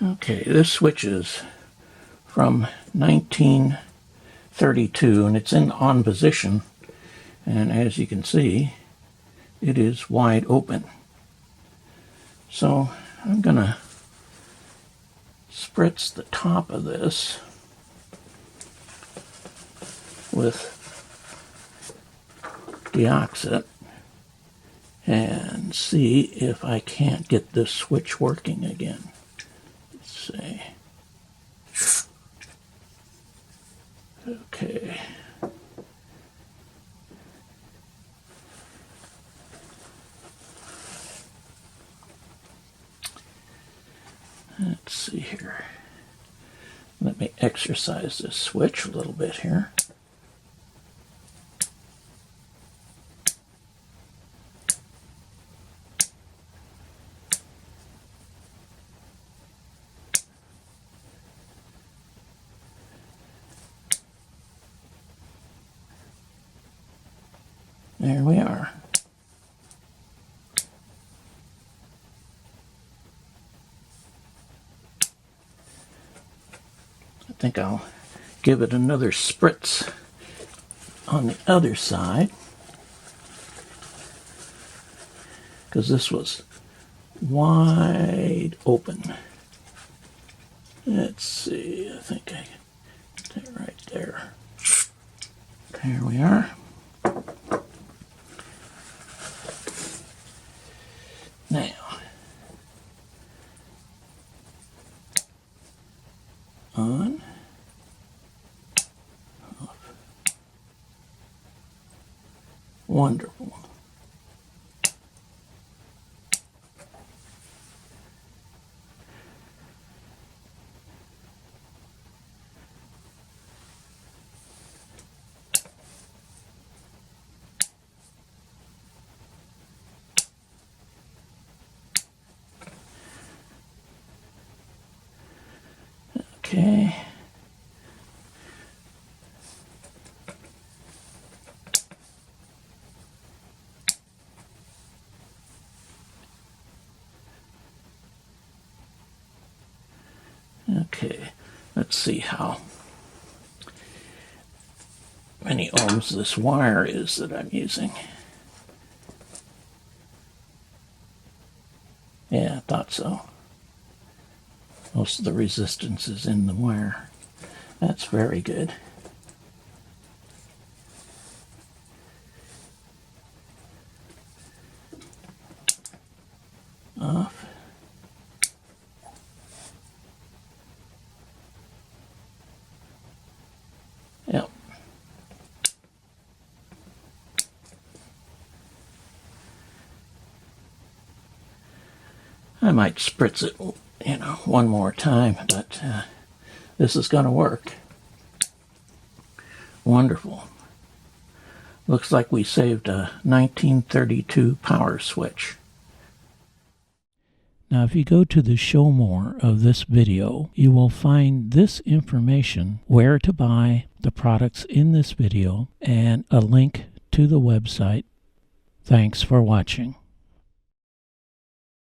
Okay, this switch is from 1932 and it's in on position, and as you can see it is wide open. So I'm gonna spritz the top of this with DeoxIT and see if I can't get this switch working again. Let's see. Okay. Let's see here. Let me exercise this switch a little bit here. There we are. I think I'll give it another spritz on the other side, because this was wide open. Let's see, I think I get that right there. There we are. Now, on, off. Wonderful. Okay. Okay, let's see how many ohms this wire is that I'm using. Yeah, I thought so. Most of the resistance is in the wire. That's very good. Off. Yep. I might spritz it, one more time, but this is going to work. Wonderful. Looks like we saved a 1932 power switch. Now, if you go to the show more of this video, you will find this information, where to buy the products in this video, and a link to the website. Thanks for watching.